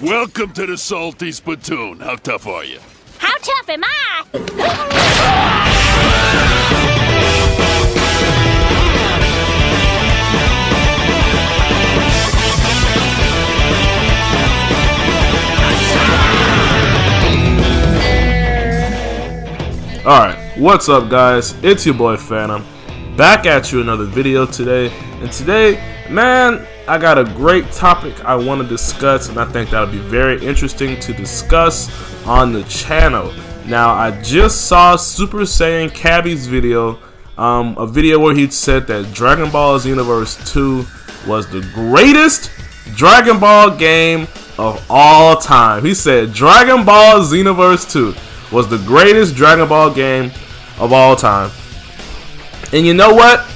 Welcome to the Salty Spittoon. How tough are you? How tough am I? Alright, what's up guys? It's your boy Phantom, back at you another video today. And today, man, I got a great topic I want to discuss, and I think that'll be very interesting to discuss on the channel. Now, I just saw Super Saiyan Cabby's video, a video where he said that Dragon Ball Xenoverse 2 was the greatest Dragon Ball game of all time. He said Dragon Ball Xenoverse 2 was the greatest Dragon Ball game of all time. And you know what?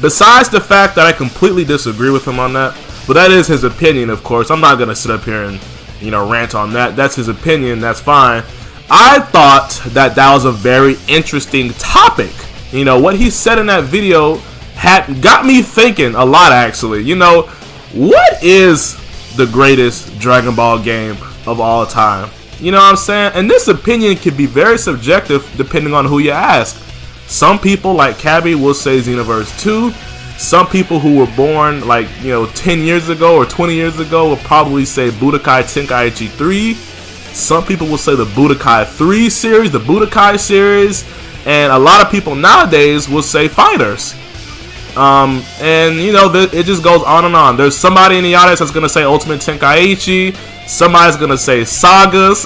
Besides the fact that I completely disagree with him on that, but that is his opinion, of course. I'm not going to sit up here and, rant on that. That's his opinion. That's fine. I thought that that was a very interesting topic. What he said in that video got me thinking a lot, actually. What is the greatest Dragon Ball game of all time? You know what I'm saying? And this opinion can be very subjective depending on who you ask. Some people, like Cabby, will say Xenoverse 2. Some people who were born 10 years ago or 20 years ago will probably say Budokai Tenkaichi 3. Some people will say the Budokai 3 series, the Budokai series. And a lot of people nowadays will say FighterZ. It just goes on and on. There's somebody in the audience that's going to say Ultimate Tenkaichi. Somebody's going to say Sagas.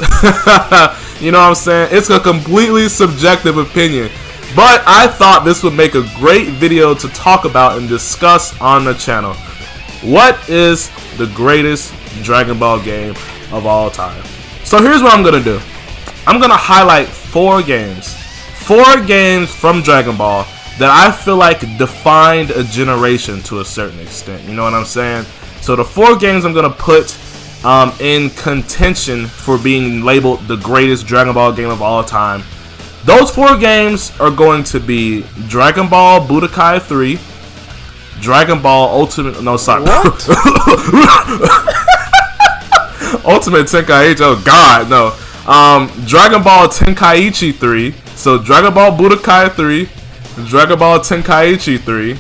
You know what I'm saying? It's a completely subjective opinion. But I thought this would make a great video to talk about and discuss on the channel. What is the greatest Dragon Ball game of all time? So here's what I'm going to do. I'm going to highlight 4 games. 4 games from Dragon Ball that I feel like defined a generation to a certain extent. You know what I'm saying? So the 4 games I'm going to put in contention for being labeled the greatest Dragon Ball game of all time. Those 4 games are going to be Dragon Ball Budokai 3, Dragon Ball Ultimate... No, sorry. What? Ultimate Tenkaichi. Oh, God, no. Dragon Ball Tenkaichi 3. So, Dragon Ball Budokai 3, Dragon Ball Tenkaichi 3,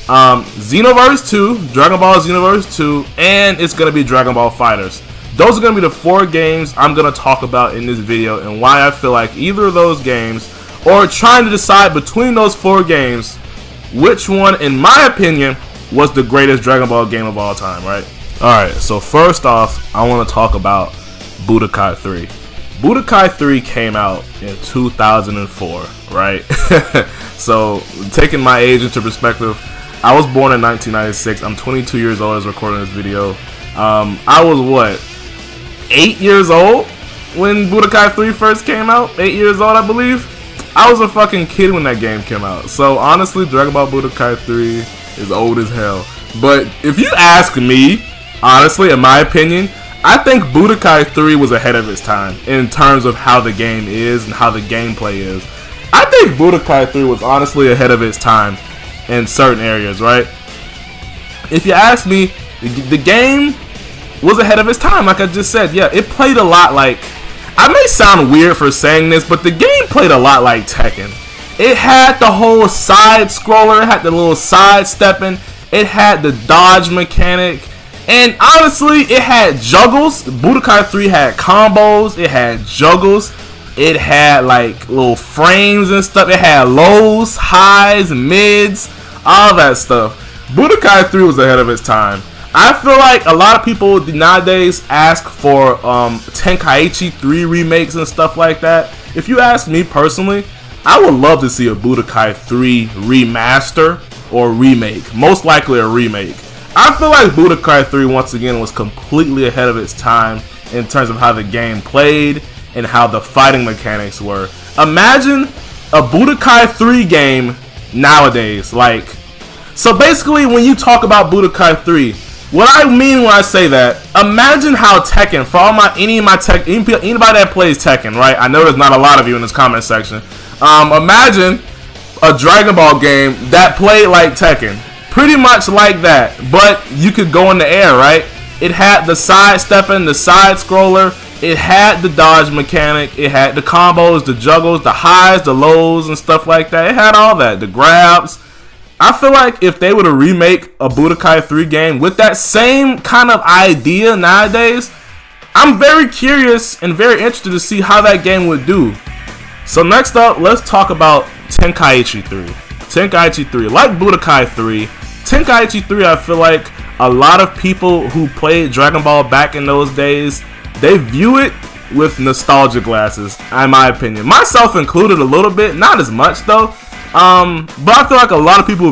Xenoverse 2, Dragon Ball Xenoverse 2, and it's going to be Dragon Ball FighterZ. Those are going to be the 4 games I'm going to talk about in this video, and why I feel like either of those games, or trying to decide between those 4 games, which one, in my opinion, was the greatest Dragon Ball game of all time, right? Alright, so first off, I want to talk about Budokai 3. Budokai 3 came out in 2004, right? So, taking my age into perspective, I was born in 1996. I'm 22 years old as recording this video. I was, 8 years old when Budokai 3 first came out? 8 years old, I believe? I was a fucking kid when that game came out. So, honestly, Dragon Ball Budokai 3 is old as hell. But, if you ask me, honestly, in my opinion, I think Budokai 3 was ahead of its time in terms of how the game is and how the gameplay is. I think Budokai 3 was honestly ahead of its time in certain areas, right? If you ask me, the game was ahead of its time, like I just said. Yeah, it played a lot like... I may sound weird for saying this, but the game played a lot like Tekken. It had the whole side scroller, it had the little side stepping, it had the dodge mechanic, and honestly, it had juggles. Budokai 3 had combos, it had juggles, it had little frames and stuff, it had lows, highs, mids, all that stuff. Budokai 3 was ahead of its time. I feel like a lot of people nowadays ask for Tenkaichi 3 remakes and stuff like that. If you ask me personally, I would love to see a Budokai 3 remaster or remake. Most likely a remake. I feel like Budokai 3 once again was completely ahead of its time in terms of how the game played and how the fighting mechanics were. Imagine a Budokai 3 game nowadays. So basically when you talk about Budokai 3, what I mean when I say that, imagine how Tekken, for anybody that plays Tekken, right? I know there's not a lot of you in this comment section. Imagine a Dragon Ball game that played like Tekken. Pretty much like that, but you could go in the air, right? It had the sidestepping, the side scroller. It had the dodge mechanic. It had the combos, the juggles, the highs, the lows, and stuff like that. It had all that. The grabs. I feel like if they were to remake a Budokai 3 game with that same kind of idea nowadays, I'm very curious and very interested to see how that game would do. So next up, let's talk about Tenkaichi 3. Tenkaichi 3. Like Budokai 3, Tenkaichi 3, I feel like a lot of people who played Dragon Ball back in those days, they view it with nostalgia glasses, in my opinion. Myself included a little bit, not as much though. But I feel like a lot of people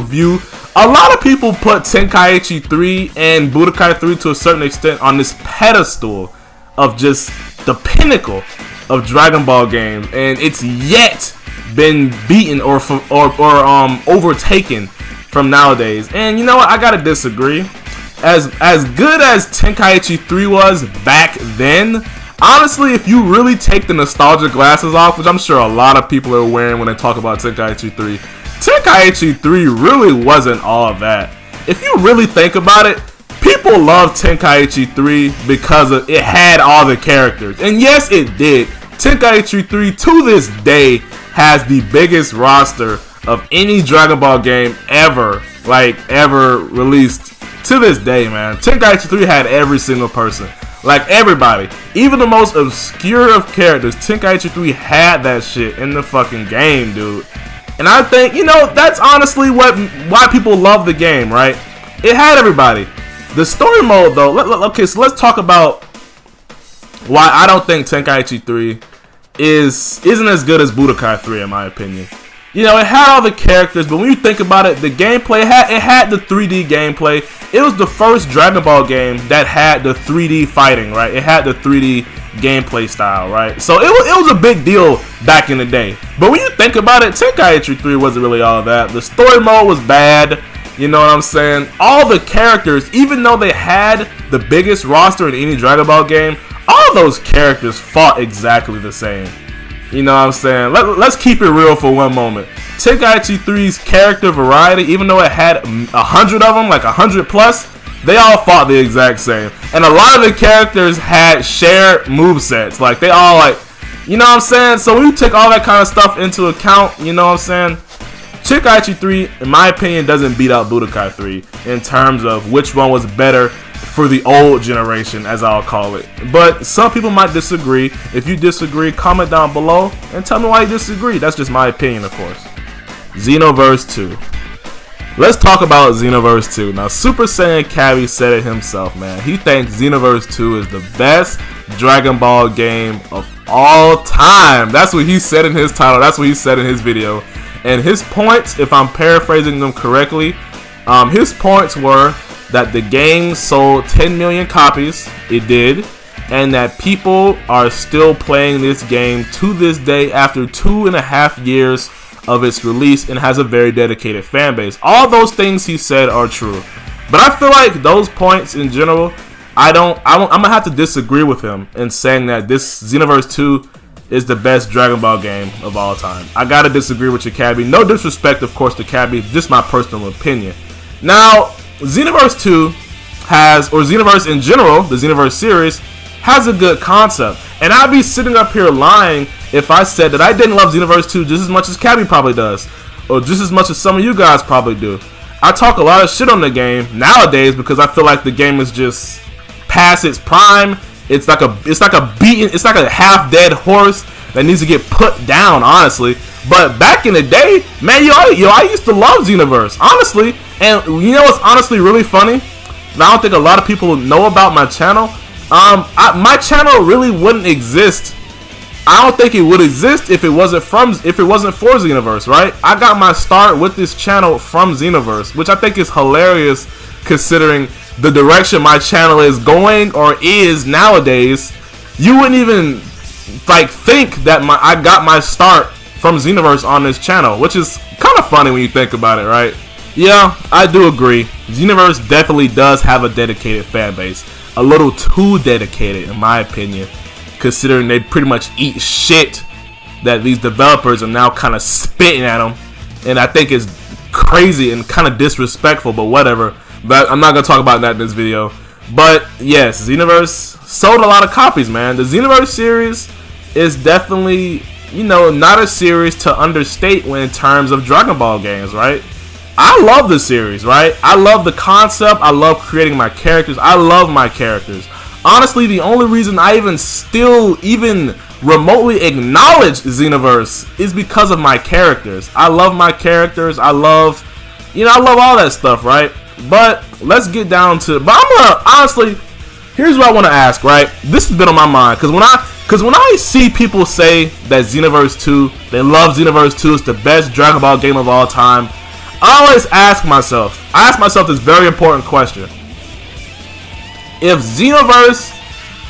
put Tenkaichi 3 and Budokai 3 to a certain extent on this pedestal of just the pinnacle of Dragon Ball games, and it's yet been beaten or overtaken from nowadays. And you know what? I gotta disagree. As good as Tenkaichi 3 was back then, honestly, if you really take the nostalgia glasses off, which I'm sure a lot of people are wearing when they talk about Tenkaichi 3, Tenkaichi 3 really wasn't all that. If you really think about it, people love Tenkaichi 3 because it had all the characters. And yes, it did. Tenkaichi 3 to this day has the biggest roster of any Dragon Ball game ever released. To this day, man, Tenkaichi 3 had every single person. Like, everybody. Even the most obscure of characters, Tenkaichi 3 had that shit in the fucking game, dude. And I think, you know, that's honestly why people love the game, right? It had everybody. The story mode, though, okay, so let's talk about why I don't think Tenkaichi 3 isn't as good as Budokai 3, in my opinion. You know, it had all the characters, but when you think about it, the gameplay, it had the 3D gameplay. It was the first Dragon Ball game that had the 3D fighting, right? It had the 3D gameplay style, right? So it was a big deal back in the day. But when you think about it, Tenkaichi 3 wasn't really all that. The story mode was bad, you know what I'm saying? All the characters, even though they had the biggest roster in any Dragon Ball game, all those characters fought exactly the same. You know what I'm saying? Let's keep it real for one moment. Tenkaichi 3's character variety, even though it had 100 of them, like 100 plus, they all fought the exact same. And a lot of the characters had shared movesets. Like, they all, like, you know what I'm saying? So when you take all that kind of stuff into account, you know what I'm saying? Tenkaichi 3, in my opinion, doesn't beat out Budokai 3 in terms of which one was better for the old generation, as I'll call it. But some people might disagree. If you disagree, comment down below and tell me why you disagree. That's just my opinion, of course. Xenoverse 2. Let's talk about Xenoverse 2. Now, Super Saiyan Cabby said it himself, man. He thinks Xenoverse 2 is the best Dragon Ball game of all time. That's what he said in his title. That's what he said in his video. And his points, if I'm paraphrasing them correctly, his points were that the game sold 10 million copies, it did, and that people are still playing this game to this day after 2.5 years of its release and has a very dedicated fan base. All those things he said are true. But I feel like those points in general, I'm gonna have to disagree with him in saying that this Xenoverse 2 is the best Dragon Ball game of all time. I gotta disagree with you, Cabby. No disrespect, of course, to Cabby, just my personal opinion. Now, Xenoverse 2 has, or Xenoverse in general, the Xenoverse series, has a good concept. And I'd be sitting up here lying if I said that I didn't love Xenoverse 2 just as much as Cabby probably does, or just as much as some of you guys probably do. I talk a lot of shit on the game nowadays because I feel like the game is just past its prime. It's like a half-dead horse that needs to get put down, honestly. But back in the day, man, I used to love Xenoverse, honestly. And you know what's honestly really funny? I don't think a lot of people know about my channel. My channel really wouldn't exist. I don't think it would exist if it wasn't for Xenoverse, right? I got my start with this channel from Xenoverse, which I think is hilarious considering the direction my channel is going or is nowadays. You wouldn't even think that I got my start from Xenoverse on this channel, which is kind of funny when you think about it, right? Yeah, I do agree. Xenoverse definitely does have a dedicated fan base. A little too dedicated, in my opinion, considering they pretty much eat shit that these developers are now kind of spitting at them. And I think it's crazy and kind of disrespectful, but whatever. But I'm not going to talk about that in this video. But yes, Xenoverse sold a lot of copies, man. The Xenoverse series is definitely, you know, not a series to understate when in terms of Dragon Ball games, right? I love the series, right? I love the concept. I love creating my characters. I love my characters. Honestly, the only reason I even remotely acknowledge Xenoverse is because of my characters. I love my characters. I love all that stuff, right? But let's get down to. But I'm gonna honestly. Here's what I want to ask, right? This has been on my mind because when I see people say that Xenoverse 2, they love Xenoverse 2, it's the best Dragon Ball game of all time. I always ask myself this very important question. If Xenoverse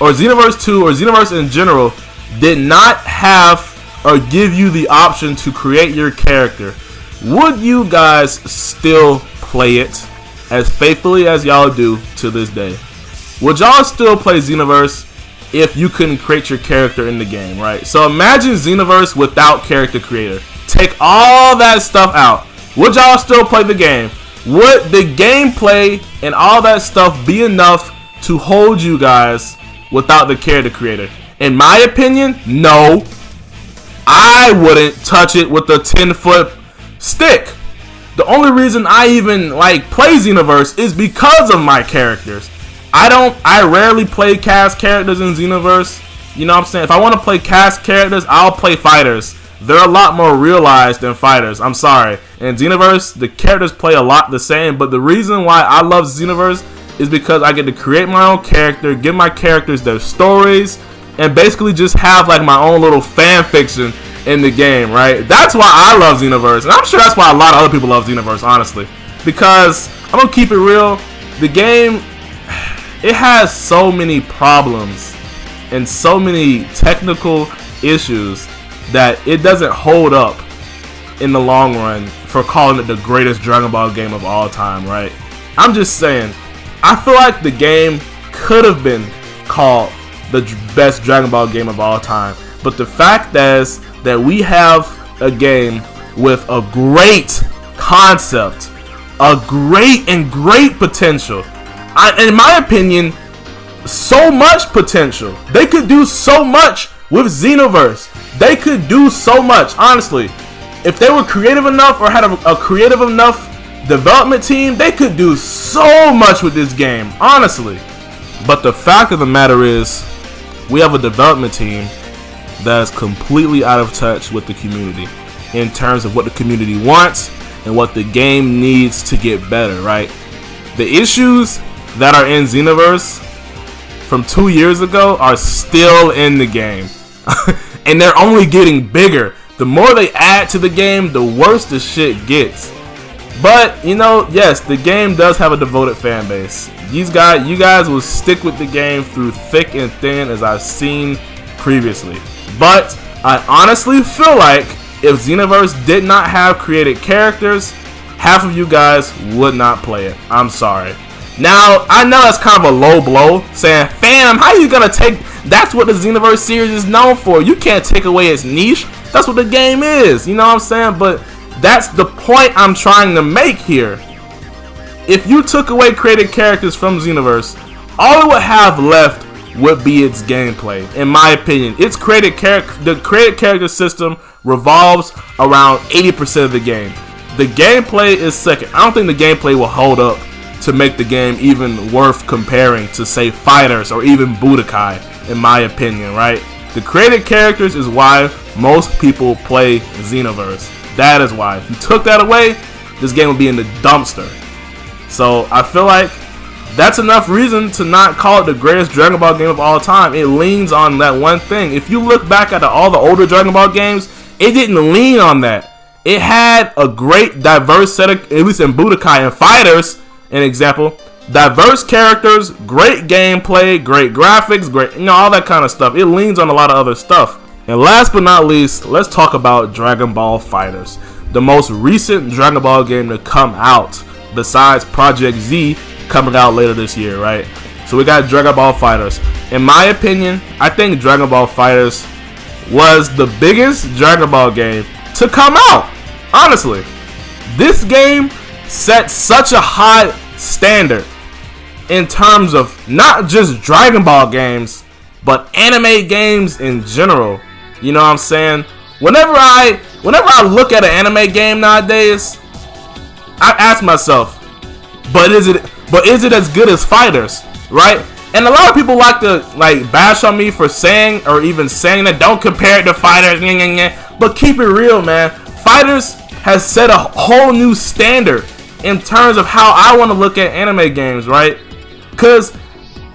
or Xenoverse 2 or Xenoverse in general did not have or give you the option to create your character, would you guys still play it as faithfully as y'all do to this day? Would y'all still play Xenoverse if you couldn't create your character in the game, right? So imagine Xenoverse without character creator. Take all that stuff out. Would y'all still play the game? Would the gameplay and all that stuff be enough to hold you guys without the character creator? In my opinion, no. I wouldn't touch it with a 10-foot stick. The only reason I even play Xenoverse is because of my characters. I rarely play cast characters in Xenoverse. You know what I'm saying? If I want to play cast characters, I'll play FighterZ. They're a lot more realized than FighterZ. I'm sorry. In Xenoverse, the characters play a lot the same, but the reason why I love Xenoverse is because I get to create my own character, give my characters their stories, and basically just have my own little fan fiction in the game, right? That's why I love Xenoverse, and I'm sure that's why a lot of other people love Xenoverse, honestly. Because, I'm going to keep it real, the game, it has so many problems and so many technical issues that it doesn't hold up in the long run for calling it the greatest Dragon Ball game of all time, right? I'm just saying, I feel like the game could have been called the best Dragon Ball game of all time. But the fact is that we have a game with a great concept, a great potential. In my opinion, so much potential. They could do so much with Xenoverse. They could do so much, honestly. If they were creative enough or had a creative enough development team, they could do so much with this game, honestly. But the fact of the matter is, we have a development team that is completely out of touch with the community in terms of what the community wants and what the game needs to get better, right? The issues that are in Xenoverse from 2 years ago are still in the game. And they're only getting bigger. The more they add to the game, the worse the shit gets. But, yes, the game does have a devoted fan base. You guys will stick with the game through thick and thin, as I've seen previously. But I honestly feel like if Xenoverse did not have created characters, half of you guys would not play it. I'm sorry. Now, I know that's kind of a low blow, saying, fam, how you gonna take... That's what the Xenoverse series is known for. You can't take away its niche. That's what the game is. You know what I'm saying? But that's the point I'm trying to make here. If you took away created characters from Xenoverse, all it would have left would be its gameplay. In my opinion, the created character system revolves around 80% of the game. The gameplay is second. I don't think the gameplay will hold up to make the game even worth comparing to, say, FighterZ or even Budokai, in my opinion, right? The created characters is why most people play Xenoverse. That is why. If you took that away, this game would be in the dumpster. So I feel like that's enough reason to not call it the greatest Dragon Ball game of all time. It leans on that one thing. If you look back at all the older Dragon Ball games, it didn't lean on that. It had a great diverse set of, at least in Budokai and FighterZ, an example, diverse characters, great gameplay, great graphics, great, all that kind of stuff. It leans on a lot of other stuff. And last but not least, let's talk about Dragon Ball FighterZ, the most recent Dragon Ball game to come out, besides Project Z coming out later this year, right? So we got Dragon Ball FighterZ. In my opinion, I think Dragon Ball FighterZ was the biggest Dragon Ball game to come out. Honestly, this game set such a high standard in terms of not just Dragon Ball games, but anime games in general. You know what I'm saying? Whenever I look at an anime game nowadays, I ask myself, but is it as good as FighterZ, right? And a lot of people like to bash on me for saying or even saying that don't compare it to FighterZ, but keep it real, man. FighterZ has set a whole new standard in terms of how I want to look at anime games, right? Because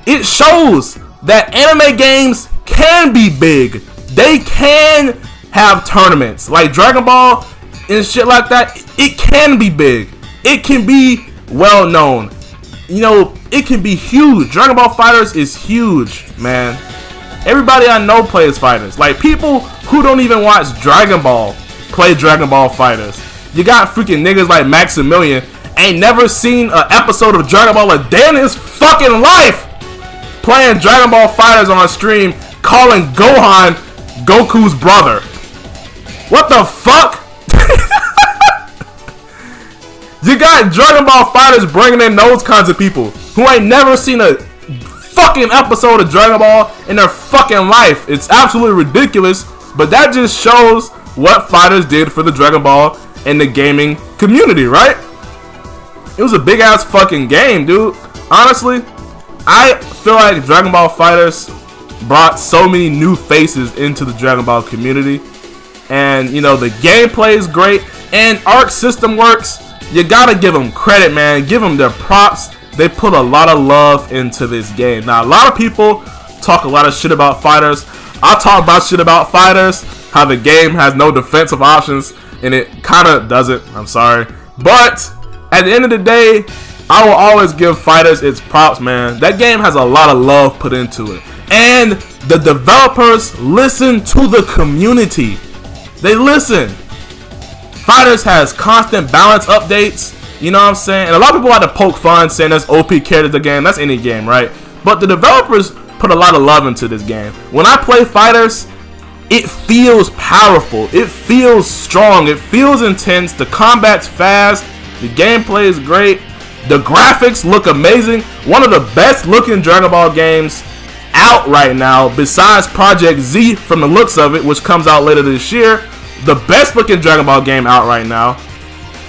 it shows that anime games can be big. They can have tournaments like Dragon Ball and shit like that. It can be big. It can be well known. You know, it can be huge. Dragon Ball FighterZ is huge, man. Everybody I know plays FighterZ. Like, people who don't even watch Dragon Ball play Dragon Ball FighterZ. You got freaking niggas like Maximilian, ain't never seen an episode of Dragon Ball a day in his fucking life, playing Dragon Ball FighterZ on stream, calling Gohan Goku's brother. What the fuck? You got Dragon Ball FighterZ bringing in those kinds of people who ain't never seen a fucking episode of Dragon Ball in their fucking life. It's absolutely ridiculous, but that just shows what FighterZ did for the Dragon Ball and the gaming community, right? It was a big ass fucking game, dude. Honestly, I feel like Dragon Ball FighterZ brought so many new faces into the Dragon Ball community. And, you know, the gameplay is great. And Arc System Works, you gotta give them credit, man. Give them their props. They put a lot of love into this game. Now, a lot of people talk a lot of shit about FighterZ. I talk about shit about FighterZ, how the game has no defensive options, and it kind of doesn't. I'm sorry. But at the end of the day, I will always give FighterZ its props, man. That game has a lot of love put into it. And the developers listen to the community. They listen. FighterZ has constant balance updates. You know what I'm saying? And a lot of people like to poke fun saying that's OP characters the game. That's any game, right? But the developers put a lot of love into this game. When I play FighterZ, it feels powerful. It feels strong. It feels intense. The combat's fast. The gameplay is great. The graphics look amazing. One of the best looking Dragon Ball games out right now, besides Project Z from the looks of it, which comes out later this year. The best looking Dragon Ball game out right now.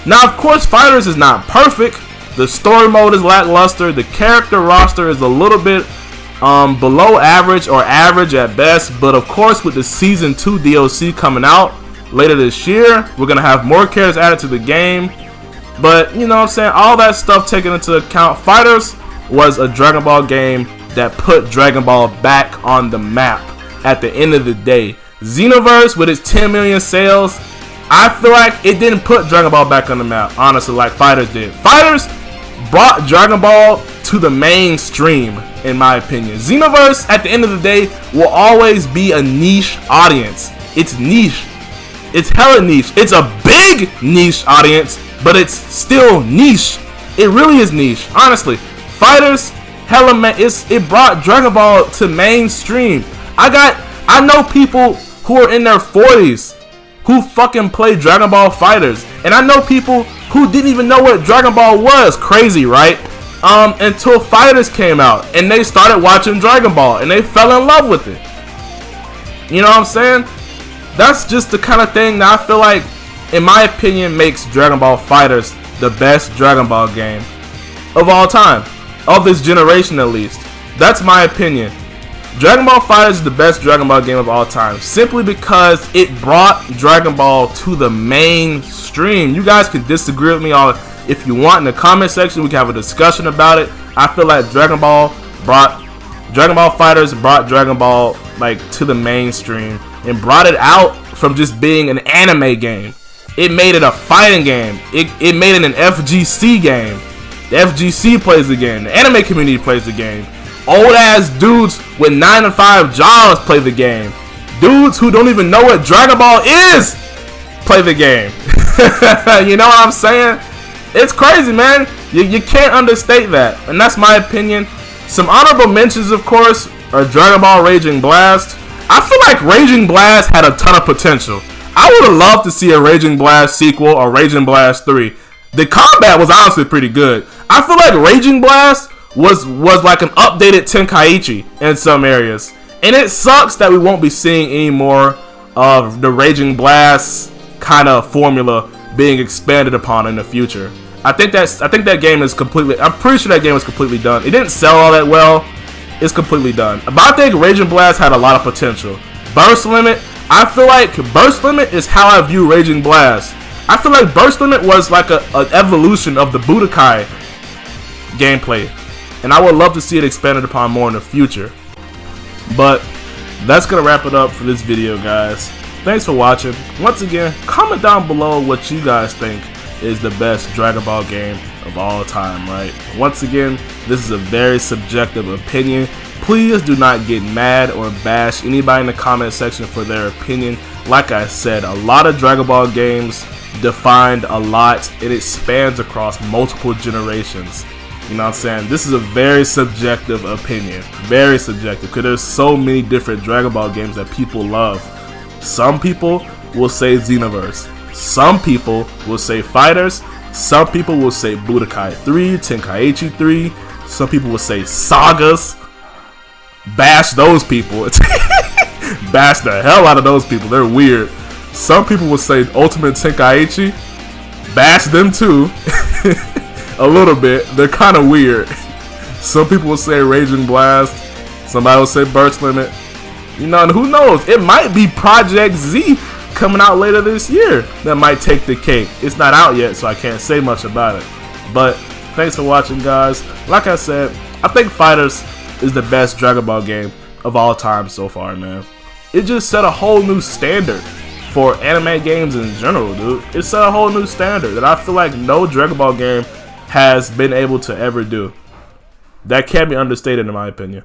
Now, of course, FighterZ is not perfect. The story mode is lackluster. The character roster is a little bit below average or average at best. But of course, with the Season 2 DLC coming out later this year, we're going to have more characters added to the game. But, you know what I'm saying, all that stuff taken into account, FighterZ was a Dragon Ball game that put Dragon Ball back on the map at the end of the day. Xenoverse, with its 10 million sales, I feel like it didn't put Dragon Ball back on the map, honestly, like FighterZ did. FighterZ brought Dragon Ball to the mainstream, in my opinion. Xenoverse, at the end of the day, will always be a niche audience. It's niche. It's hella niche. It's a big niche audience, but it's still niche. It really is niche, honestly. FighterZ, hella man, it brought Dragon Ball to mainstream. I know people who are in their 40s who fucking play Dragon Ball FighterZ, and I know people who didn't even know what Dragon Ball was. Crazy, right? Until FighterZ came out and they started watching Dragon Ball and they fell in love with it. You know what I'm saying? That's just the kind of thing that I feel like, in my opinion, makes Dragon Ball FighterZ the best Dragon Ball game of all time, of this generation at least. That's my opinion. Dragon Ball FighterZ is the best Dragon Ball game of all time, simply because it brought Dragon Ball to the mainstream. You guys can disagree with me all if you want in the comment section. We can have a discussion about it. I feel like Dragon Ball FighterZ brought Dragon Ball to the mainstream and brought it out from just being an anime game. It made it a fighting game. It made it an FGC game. The FGC plays the game. The anime community plays the game. Old ass dudes with 9 to 5 jobs play the game. Dudes who don't even know what Dragon Ball is play the game. You know what I'm saying? It's crazy, man. You can't understate that. And that's my opinion. Some honorable mentions, of course, are Dragon Ball Raging Blast. I feel like Raging Blast had a ton of potential. I would have loved to see a Raging Blast sequel or Raging Blast 3. The combat was honestly pretty good. I feel like Raging Blast was like an updated Tenkaichi in some areas. And it sucks that we won't be seeing any more of the Raging Blast kind of formula being expanded upon in the future. I think that game is completely, I'm pretty sure that game is completely done. It didn't sell all that well. It's completely done. But I think Raging Blast had a lot of potential. Burst Limit, I feel like Burst Limit is how I view Raging Blast. I feel like Burst Limit was like an evolution of the Budokai gameplay. And I would love to see it expanded upon more in the future. But that's going to wrap it up for this video, guys. Thanks for watching. Once again, comment down below what you guys think is the best Dragon Ball game of all time, right? Once again, this is a very subjective opinion. Please do not get mad or bash anybody in the comment section for their opinion. Like I said, a lot of Dragon Ball games defined a lot. It spans across multiple generations. You know what I'm saying? This is a very subjective opinion. Very subjective, because there's so many different Dragon Ball games that people love. Some people will say Xenoverse. Some people will say FighterZ. Some people will say Budokai 3, Tenkaichi 3. Some people will say Sagas. Bash those people. Bash the hell out of those people. They're weird. Some people will say Ultimate Tenkaichi. Bash them too. A little bit. They're kind of weird. Some people will say Raging Blast. Somebody will say Burst Limit. You know, and who knows? It might be Project Z coming out later this year that might take the cake. It's not out yet, so I can't say much about it. But thanks for watching, guys. Like I said, I think FighterZ is the best Dragon Ball game of all time so far, man. It just set a whole new standard for anime games in general, dude. It set a whole new standard that I feel like no Dragon Ball game has been able to ever do. That can't be understated in my opinion.